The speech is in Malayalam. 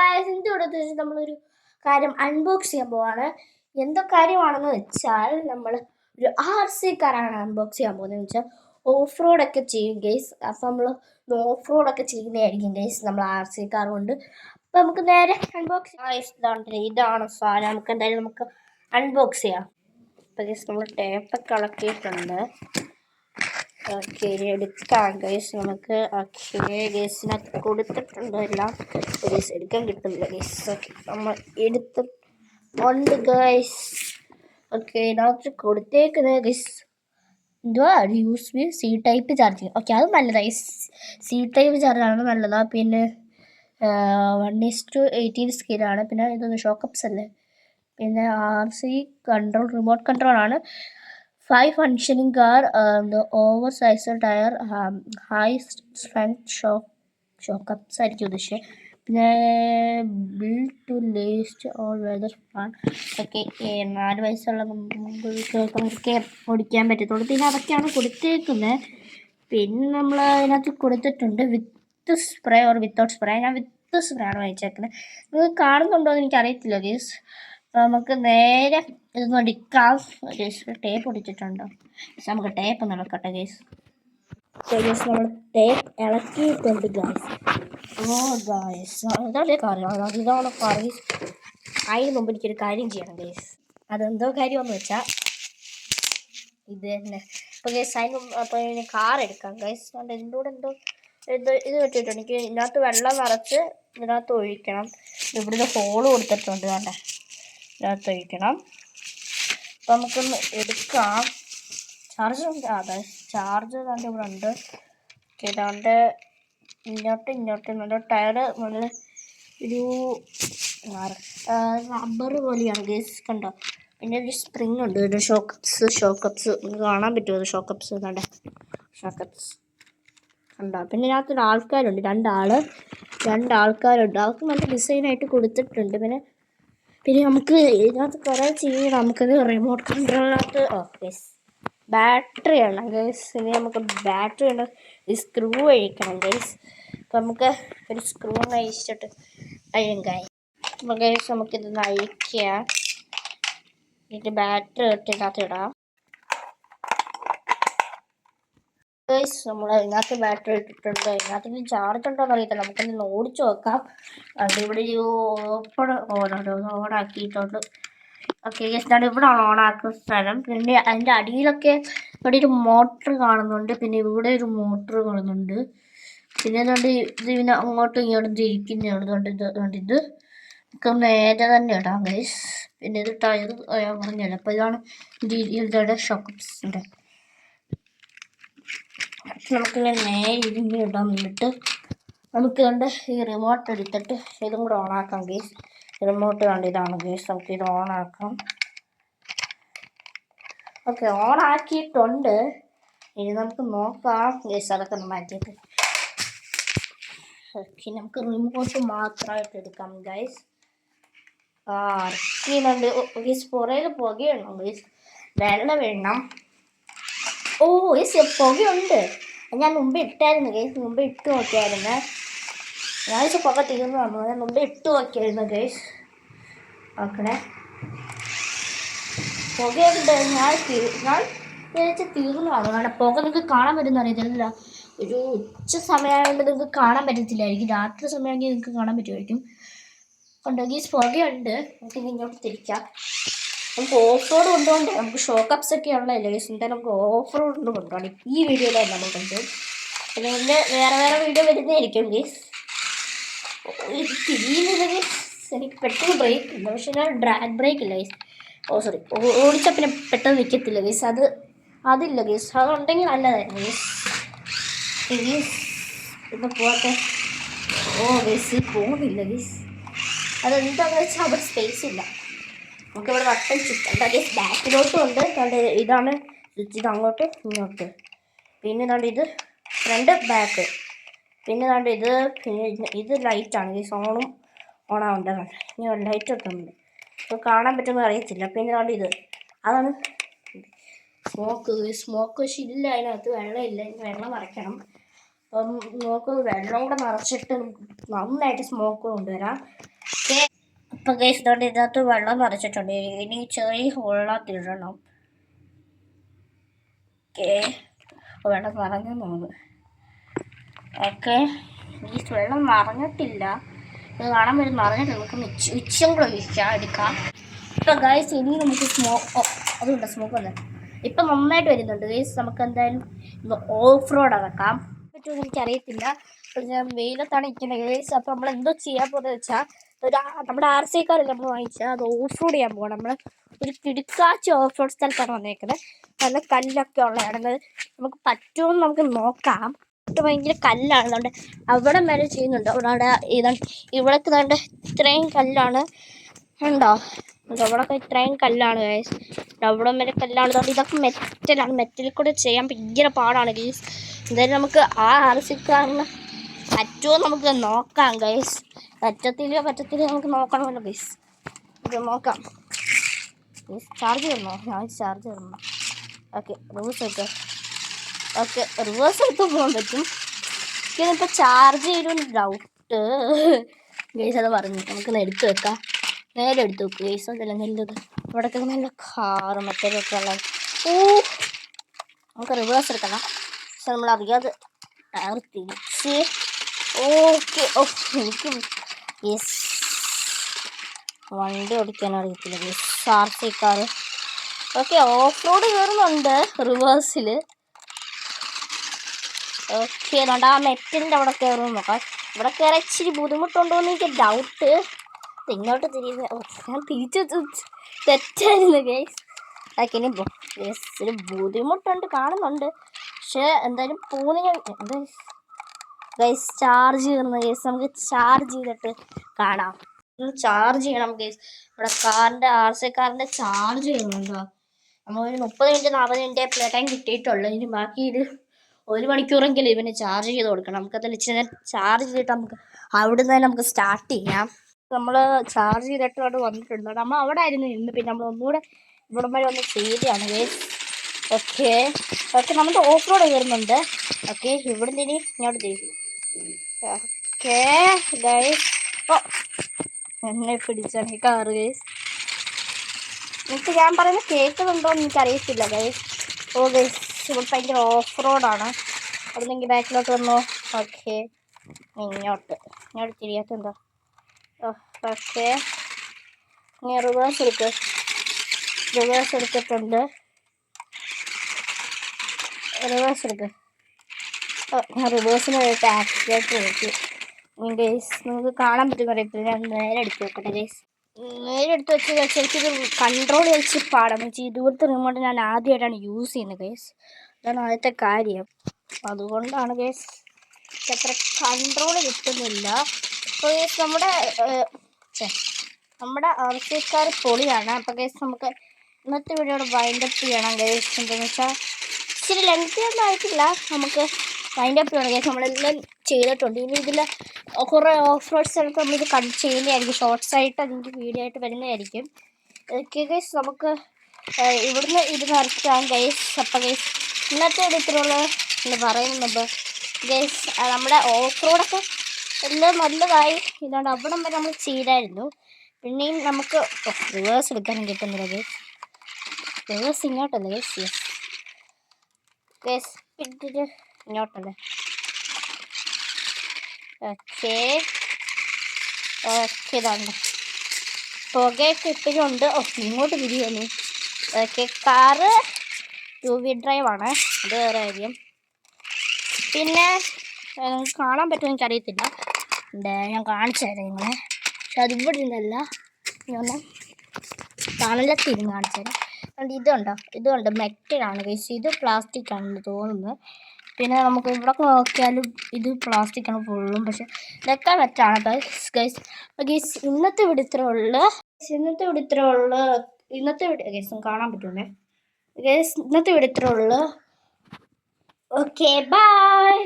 ഗായ്സ് ഇതിവിടെ നമ്മളൊരു കാര്യം അൺബോക്സ് ചെയ്യാൻ പോവാണ്. എന്തോ കാര്യമാണെന്ന് വെച്ചാൽ നമ്മൾ ഒരു RC കാറാണ് അൺബോക്സ് ചെയ്യാൻ പോകുന്നത്. വെച്ചാൽ ഓഫ് റോഡൊക്കെ ചെയ്യും ഗൈസ്. അപ്പം നമ്മൾ ഓഫ് റോഡൊക്കെ ചെയ്യുന്നതായിരിക്കും ഗൈസ് നമ്മൾ RC കാർ കൊണ്ട്. അപ്പം നമുക്ക് നേരെ അൺബോക്സ് ഇതാണ് സാധനം. നമുക്ക് എന്തായാലും നമുക്ക് അൺബോക്സ് ചെയ്യാം. അപ്പം ഗൈസ് നമ്മൾ ടേപ്പൊക്കെ ഇളക്കിയിട്ടുണ്ട്. ഓക്കെ എടുക്കാം ഗൈസ് നമുക്ക്. ഓക്കെ ഗൈസിനകത്ത് കൊടുത്തിട്ടുണ്ട് എല്ലാം. ഗൈസ് എടുക്കാൻ കിട്ടുന്നില്ല ഗൈസ്. ഓക്കെ നമ്മൾ എടുത്തുണ്ട് ഗൈസ്. ഓക്കെ ഇതിനകത്ത് കൊടുത്തേക്കുന്നത് ഗൈസ് എന്തുവാ USB C type charging. Okay അത് നല്ലതാണ്. C ടൈപ്പ് ചാർജാണ് നല്ലതാണ്. പിന്നെ 1:18 സ്കെയിലാണ്. പിന്നെ ഇതൊന്ന് ഷോക്കപ്സ് അല്ലേ. പിന്നെ RC കൺട്രോൾ റിമോട്ട് കൺട്രോൾ ആണ്. 5 functioning car, the oversized tire, high strength shockups ആയിരിക്കും ഉദ്ദേശിച്ചത്. പിന്നെ build to last all weather fan. ഒക്കെ 4 വയസ്സുള്ള നമുക്ക് ഓടിക്കാൻ പറ്റത്തുള്ളൂ. പിന്നെ അതൊക്കെയാണ് കൊടുത്തേക്കുന്നത്. പിന്നെ നമ്മൾ അതിനകത്ത് കൊടുത്തിട്ടുണ്ട് വിത്ത് സ്പ്രേ ഓർ വിത്തൗട്ട് സ്പ്രേ. ഞാൻ വിത്ത് സ്പ്രേ ആണ് വാങ്ങിച്ചേക്കുന്നത്. നിങ്ങൾക്ക് കാണുന്നുണ്ടോ എന്ന് എനിക്കറിയത്തില്ല ഗീസ്. നമുക്ക് നേരെ ഇതൊന്നും അടിക്കാം. ഗേസ് ടേപ്പ് ഒടിച്ചിട്ടുണ്ടോ? നമുക്ക് ടേപ്പ് ഒന്ന് ഇളക്കട്ടെ ഗേസ്. ഗേസ് നമ്മൾ ടേപ്പ് ഇളക്കിയിട്ടുണ്ട് ഗായ്സ്. ഓ ഗായ്സ് അതല്ലേ കാര്യം. ഇതാണ് കാര്യം. അതിന് മുമ്പ് എനിക്കൊരു കാര്യം ചെയ്യണം ഗേസ്. അതെന്തോ കാര്യമെന്ന് വെച്ചാൽ ഇത് തന്നെ. അപ്പോൾ ഗേസ് അതിന് മുമ്പ് അപ്പോൾ ഇനി കാർ എടുക്കാം ഗേസ്. അതുകൊണ്ട് എൻ്റെ കൂടെ എന്തോ ഇത് വെച്ചിട്ടുണ്ട്. എനിക്ക് ഇതിനകത്ത് വെള്ളം നിറച്ച് ഇതിനകത്ത് ഒഴിക്കണം. ഇവിടുന്ന് ഹോള് കൊടുത്തിട്ടുണ്ട് വേണ്ട ഇതിനകത്ത് ഒഴിക്കണം. അപ്പോൾ നമുക്കൊന്ന് എടുക്കാം. ചാർജ് അതെ ചാർജ് ഏതാണ്ട് ഇവിടെ ഉണ്ട്. ഏതാണ്ട് ഇങ്ങോട്ട് നല്ല ടയർ നല്ല ഒരു റബ്ബർ പോലെയാണ് ഗേസ് കണ്ടോ. പിന്നെ ഒരു സ്പ്രിങ് ഉണ്ട്. ഒരു ഷോക്കപ്സ് കാണാൻ പറ്റുമോ? ഷോക്കപ്സ് കണ്ടേ ഷോക്കപ്സ് കണ്ടോ. പിന്നെ ഇതിനകത്തൊരു ആൾക്കാരുണ്ട്. രണ്ടാൾക്കാരുണ്ട്. അവർക്ക് നല്ല ഡിസൈനായിട്ട് കൊടുത്തിട്ടുണ്ട്. പിന്നെ നമുക്ക് ഇതിനകത്ത് കുറേ ചെയ്യണം. നമുക്കത് റിമോട്ട് കൺട്രോളിനകത്ത് ഗൈസ് ബാറ്ററി ആണ് ഗൈസ്. ഇനി നമുക്ക് ബാറ്ററി ഉണ്ട്. ഈ സ്ക്രൂ അഴിക്കണം ഗൈസ്. അപ്പം നമുക്ക് ഒരു സ്ക്രൂ ഒന്ന് അഴിച്ചിട്ട് അഴികായി. അപ്പോൾ ഗൈസ് നമുക്കിതൊന്ന് അഴിക്കുക. എന്നിട്ട് ബാറ്ററി ഇതിനകത്ത് ഇടാം ഗൈസ്. നമ്മൾ ഇതിനകത്ത് ബാറ്ററി ഇട്ടിട്ടുണ്ട്. ഇതിനകത്ത് ചാർജ് ഉണ്ടോ എന്ന് അറിയത്തില്ല. നമുക്കൊന്ന് ഓടിച്ചു നോക്കാം. ഇവിടെ ഒരു ഓണാക്കിയിട്ടുണ്ട്. ഓക്കെ ഗൈസ് ഞാൻ ഇവിടെ ഓണാക്കുന്ന സ്ഥലം. പിന്നെ അതിൻ്റെ അടിയിലൊക്കെ ഇവിടെ ഒരു മോട്ടർ കാണുന്നുണ്ട്. പിന്നെ ഇവിടെ ഒരു മോട്ടർ കാണുന്നുണ്ട്. പിന്നെ അതുകൊണ്ട് ഇതിന് അങ്ങോട്ടും ഇങ്ങോട്ടും തിരിക്കുന്നതുകൊണ്ട് ഇത് നമുക്ക് നേരെ തന്നെ ഇടാം ഗൈസ്. പിന്നെ ഇത് ടയർ ഞാൻ പറഞ്ഞല്ലോ. അപ്പോൾ ഇതാണ് ഇതിൻ്റെ ഷോക്കപ്സിൻ്റെ. നമുക്കിങ്ങനെ നേരെ ഇതിങ്ങനെ ഇടാൻ വേണ്ടിയിട്ട് നമുക്ക് കണ്ട് ഈ റിമോട്ട് എടുത്തിട്ട് ഇതും കൂടെ ഓണാക്കാം ഗേസ്. റിമോട്ട് കണ്ട് ഇതാണ് ഗേസ്. നമുക്ക് ഇത് ഓണാക്കാം. ഓക്കെ ഓണാക്കിയിട്ടുണ്ട്. ഇനി നമുക്ക് നോക്കാം ഗേസ്. അതൊക്കെ ഒന്ന് മാറ്റിയിട്ട് ഓക്കെ നമുക്ക് റിമോട്ട് മാത്രമായിട്ട് എടുക്കാം ഗൈസ്. ഇറക്കിയുണ്ട് ഗേസ്. പുറകിൽ പുകയുണ്ടോ ഗേസ്? വെള്ളം വേണം. ഓ ഗേസ് പുകയുണ്ട്. ഞാൻ മുമ്പ് ഇട്ടായിരുന്നു ഗേസ്. മുമ്പ് ഇട്ട് നോക്കിയായിരുന്നു. ഞാൻ പുക തീർന്നു വന്നു. ഞാൻ മുമ്പ് ഇട്ട് നോക്കിയായിരുന്നു ഗേസ്. നോക്കണേ പുകയുണ്ട്. ഞാൻ വിചാരിച്ച തീർന്നു കാണും. കാരണം പുക നിങ്ങൾക്ക് കാണാൻ പറ്റുന്ന അറിയത്തില്ല. ഒരു ഉച്ച സമയമായതുകൊണ്ട് നിങ്ങൾക്ക് കാണാൻ പറ്റത്തില്ലായിരിക്കും. രാത്രി സമയമാണെങ്കിൽ നിങ്ങൾക്ക് കാണാൻ പറ്റുമായിരിക്കും. ഉണ്ട് ഗേസ് പുകയുണ്ട്. നമുക്ക് ഇങ്ങോട്ട് തിരിക്കാം. നമുക്ക് ഓഫ് റോഡ് കൊണ്ടുപോകണ്ടേ. നമുക്ക് ഷോക്കപ്സ് ഒക്കെ ഉള്ളതല്ലേ ഗേസ്. എന്തായാലും നമുക്ക് ഓഫ് റോഡ് കൊണ്ട് കൊണ്ടുപോകണം. ഈ വീഡിയോയിലായിരുന്നു നമ്മൾ കൊണ്ടുപോകും. പിന്നെ ഇതിൻ്റെ വേറെ വീഡിയോ വരുന്നതായിരിക്കും ഗേസ്. തിരിയുന്നില്ല ഗേസ്. എനിക്ക് പെട്ടെന്ന് ബ്രേക്ക് ഇല്ല. പക്ഷെ ഞാൻ ഡ്രാഗ് ബ്രേക്ക് ഇല്ല ഗേസ്. സോറി ഓടിച്ചാൽ പിന്നെ പെട്ടെന്ന് നിൽക്കത്തില്ല ഗേസ്. അതില്ല ഗേസ്. അതുണ്ടെങ്കിൽ നല്ലതായിരുന്നു ഗേസ്. ഇപ്പം പോകട്ടെ. ഗേസ് പോകുന്നില്ല ഗേസ്. അതെന്താണെന്ന് വെച്ചാൽ അവിടെ സ്പേസ് ഇല്ല. നമുക്കിവിടെ വട്ടം ചുറ്റണ്ട ഗേസ്. ബാക്കിലോട്ടും ഉണ്ട്. കണ്ട് ഇതാണ് സ്വിച്ച്. ഇത് അങ്ങോട്ട് ഇങ്ങോട്ട്. പിന്നെ കണ്ട് ഇത് ഫ്രണ്ട് ബാക്ക്. പിന്നെ കണ്ട് ഇത് ലൈറ്റാണ് ഗേസ്. ഓണാവുണ്ട്. ഇനി ലൈറ്റ് ഒക്കെ ഉണ്ട്. അപ്പോൾ കാണാൻ പറ്റുമെന്ന് അറിയത്തില്ല. പിന്നെ കണ്ട് ഇത് അതാണ് സ്മോക്ക് പക്ഷെ ഇല്ല. അതിനകത്ത് വെള്ളമില്ല. ഇനി വെള്ളം നിറയ്ക്കണം. അപ്പം നമുക്ക് വെള്ളം കൂടെ നിറച്ചിട്ട് നന്നായിട്ട് സ്മോക്ക് കൊണ്ടുവരാം. അപ്പം ഗൈസ് ഇതുകൊണ്ട് ഇതിനകത്ത് വെള്ളം നിറച്ചിട്ടുണ്ട്. ഇനി ചെറിയ ഹോളിനകത്തിടണം. ഓക്കെ, വെള്ളം നിറഞ്ഞു തോന്നുന്നു. ഓക്കെ, ഈ വെള്ളം നിറഞ്ഞിട്ടില്ല. ഇത് കാണാൻ വരും നിറഞ്ഞിട്ട് നമുക്ക് ഉച്ചയും കൂടെ എടുക്കാം. ഇപ്പം ഗൈസ് ഇനി നമുക്ക് അതുകൊണ്ട് സ്മോക്ക് വന്നത് ഇപ്പം നന്നായിട്ട് വരുന്നുണ്ട് ഗൈസ്. നമുക്ക് എന്തായാലും ഓഫ് റോഡ് ഇറക്കാം. പറ്റുമെന്ന് എനിക്കറിയത്തില്ല. ഞാൻ വെയിലത്താണ് ഇരിക്കുന്നത് ഗൈസ്. അപ്പോൾ നമ്മൾ എന്തോ ചെയ്യാൻ പോകുന്നത് വെച്ചാൽ നമ്മുടെ RC കാറിൽ നമ്മൾ വാങ്ങിച്ചാൽ അത് ഓഫ് റോഡ് ചെയ്യാൻ പോകണം. നമ്മൾ ഒരു കിടുക്കാച്ചി ഓഫ് റോഡ് സ്ഥലത്താണ് വന്നേക്കുന്നത്. നല്ല കല്ലൊക്കെ ഉള്ളതാണ്. നമുക്ക് പറ്റുമെന്ന് നമുക്ക് നോക്കാം. ഭയങ്കര കല്ലാണ്. അതുകൊണ്ട് അവിടെ വരെ ചെയ്യുന്നുണ്ട്. അവിടെ ഇവിടേക്ക് വേണ്ട ഇത്രയും കല്ലാണ് ഉണ്ടോ. അവിടെയൊക്കെ ഇത്രയും കല്ലാണ് ഗൈസ്. അവിടെ വരെ കല്ലാണ്. അതുകൊണ്ട് ഇതൊക്കെ മെറ്റലാണ്. മെറ്റലിൽ കൂടെ ചെയ്യാൻ ഭയങ്കര പാടാണ് ഗൈസ്. എന്തായാലും നമുക്ക് RC കാറിന് പറ്റുമോ നമുക്ക് നോക്കാം ഗൈസ്. പറ്റത്തില്ല നമുക്ക് നോക്കണമല്ലോ ഗൈസ്. ഇത് നോക്കാം ഗൈസ്. ചാർജ് തരണോ? ഞാൻ ചാർജ് തരണോ? ഓക്കെ, റിവേഴ്സ് എടുക്കുക. ഓക്കെ, റിവേഴ്സ് എടുത്ത് പോകാൻ പറ്റും. ഇതിപ്പോൾ ചാർജ് ചെയ്തൊരു ഡൗട്ട് ഗൈസ്. അത് പറഞ്ഞു നമുക്കൊന്ന് എടുത്ത് വെക്കാം. നേരെ എടുത്ത് വെക്കും ഗൈസ്. അതല്ല നല്ലത്. ഇവിടൊക്കെ നല്ല കാറ് മറ്റേതൊക്കെ ഉള്ളത്. നമുക്ക് റിവേഴ്സ് എടുക്കണം. പക്ഷെ നമ്മളറിയാതെ ടയർ തിരിച്ച്. ഓക്കെ, എനിക്ക് യെസ് വണ്ടി ഓടിക്കാൻ അറിയത്തില്ല guys. RC car. Okay, off road കയറുന്നുണ്ട് റിവേഴ്സിൽ. ഓക്കെ, അതുകൊണ്ട് ആ മെറ്റലിൻ്റെ അവിടെ കയറുമെന്ന് നോക്കാം. ഇവിടെ കയറാൻ ഇച്ചിരി ബുദ്ധിമുട്ടുണ്ടോ എന്ന് എനിക്ക് ഡൗട്ട്. ഇങ്ങോട്ട് ഞാൻ തിരിച്ച് തെറ്റായിരുന്നു ഗൈസ്. അതൊക്കെ ഇനി ഗൈസ് ഒരു ബുദ്ധിമുട്ടുണ്ട് കാണുന്നുണ്ട്. പക്ഷേ എന്തായാലും പോകുന്ന എന്താ ഗൈസ് ചാർജ് ചെയ്യുന്ന ഗൈസ്. നമുക്ക് ചാർജ് ചെയ്തിട്ട് കാണാം. ചാർജ് ചെയ്യണം ഗൈസ്. ഇവിടെ കാറിൻ്റെ RC കാറിൻ്റെ ചാർജ് ചെയ്യുന്നുണ്ടോ. നമ്മളൊരു 30 മിനിറ്റ് 40 മിനിറ്റ് പ്ലേ ടൈം കിട്ടിയിട്ടുള്ളൂ. ഇനി ബാക്കി ഇത് 1 മണിക്കൂറെങ്കിലും ഇവന് ചാർജ് ചെയ്ത് കൊടുക്കണം. നമുക്കതിൽ ഇച്ചിരി ചാർജ് ചെയ്തിട്ട് നമുക്ക് അവിടുന്ന് തന്നെ നമുക്ക് സ്റ്റാർട്ട് ചെയ്യാം. നമ്മൾ ചാർജ് ചെയ്തിട്ട് അവിടെ വന്നിട്ടുണ്ട്. നമ്മൾ അവിടെ ആയിരുന്നു ഇന്ന്. പിന്നെ നമ്മൾ ഒന്നുകൂടെ ഇവിടം വരെ ഒന്ന് ചെയ്യുകയാണ് ഗൈസ്. ഓക്കെ, നമ്മുടെ ഓഫ് റോഡ് കയറുന്നുണ്ട്. ഓക്കെ, ഇവിടെ നിന്ന് ഇങ്ങോട്ട് ചെയ്യും. Okay guys. എന്നെ പിടിച്ചാണ് ഈ കാറ് ഗൈസ്. എനിക്ക് ഞാൻ പറയുന്നത് കേൾക്കുന്നുണ്ടോ എന്ന് എനിക്കറിയത്തില്ല ഗൈസ്. ഗൈസ് ഇവിടെ ഭയങ്കര ഓഫ് റോഡാണ്. അവിടുന്നെങ്കിൽ ബാക്കിലോട്ട് വന്നോ. ഓക്കെ, ഇങ്ങോട്ട് തിരിയാത്തെന്തോ. ഓക്കെ, ഇനി റിവേഴ്സ് എടുത്തിട്ടുണ്ട്. ഞാൻ റിവേഴ്സിന് പോയിട്ട് ആക്സിലേറ്റർ നോക്കി ഗൈസ്. നമുക്ക് കാണാൻ പറ്റും അറിയത്തില്ല. ഞാൻ നേരെ എടുത്ത് വെക്കട്ടെ ഗൈസ്. നേരെ എടുത്ത് വെച്ച് എനിക്കിത് കൺട്രോൾ വെച്ച് പാടാം. ഇതുപോലത്തെ റിമോട്ട് ഞാൻ ആദ്യമായിട്ടാണ് യൂസ് ചെയ്യുന്നത് ഗൈസ്. അതാണ് ആദ്യത്തെ കാര്യം. അതുകൊണ്ടാണ് ഗൈസ് അത്ര കൺട്രോൾ കിട്ടുന്നില്ല. അപ്പോൾ ഗൈസ് നമ്മുടെ RC കാർ പൊളിയാണ്. അപ്പോൾ ഗൈസ് നമുക്ക് ഇന്നത്തെ വീഡിയോയുടെ വൈൻഡപ്പ് ചെയ്യണം ഗൈസ്. എന്താണെന്ന് വെച്ചാൽ ഇച്ചിരി ലെങ്തി ഒന്നും ആയിട്ടില്ല. നമുക്ക് വൈൻഡപ്പ് ചെയ്യണം ഗൈസ്. നമ്മളെല്ലാം ചെയ്തിട്ടുണ്ട്. ഇനി ഇതിൽ കുറേ ഓഫ് റോഡ് സ്ഥലത്ത് നമ്മളിത് ചെയ്യുന്നതായിരിക്കും. ഷോർട്സ് ആയിട്ട് അതിൻ്റെ വീഡിയോ ആയിട്ട് വരുന്നതായിരിക്കും. ഓക്കെ ഗൈസ്, നമുക്ക് ഇവിടുന്ന് ഇത് നിർത്താം ഗൈസ്. അപ്പം ഗൈസ് ഇന്നത്തെ ഇത്രയുള്ള എന്ന് പറയുന്നത് ഗൈസ് നമ്മുടെ ഓഫ് റോഡൊക്കെ എല്ലാം നല്ലതായി. ഇതുകൊണ്ട് അവിടം വരെ നമ്മൾ ചെയ്തായിരുന്നു. പിന്നെയും നമുക്ക് റിവേഴ്സ് എടുക്കാനും കിട്ടുന്നില്ല ഗൈസ്. റിവേഴ്സ് ഇങ്ങോട്ടല്ലേ ഗൈസ്. യെസ് ഗൈസ്, പിന്നെ ഇങ്ങോട്ടല്ലേ. ഓക്കെ ഇതാണ് പുകയൊക്കെ ഇപ്പോഴും ഉണ്ട്. ഇങ്ങോട്ട് തിരിയുന്നു. ഓക്കെ, കാറ് 2 വീൽ ഡ്രൈവാണ്. അത് വേറെ കാര്യം. പിന്നെ കാണാൻ പറ്റുമോ എനിക്കറിയത്തില്ല. ഞാൻ കാണിച്ചു തരാം നിങ്ങളെ. പക്ഷെ അതിവിടെ ഇരുന്നല്ല, ഒന്ന് തണലത്തിരുന്ന് കാണിച്ചു തരാം. അതുകൊണ്ട് ഇതുണ്ട് മെറ്റലാണ് ഗൈസ്. ഇത് പ്ലാസ്റ്റിക് ആണെന്ന് തോന്നുന്നത്. പിന്നെ നമുക്ക് ഇവിടെ നോക്കിയാലും ഇത് പ്ലാസ്റ്റിക്കാണ് ഫുള്ളും. പക്ഷെ ഇതൊക്കെ മെറ്റാണ് ഗൈസ്. ഇന്നത്തെ വീഡിയോ ഗൈസ് കാണാൻ പറ്റുമേ ഗൈസ്. ഇന്നത്തെ വീഡിയോ ഇത്രേ ഉള്ളൂ. Okay, by.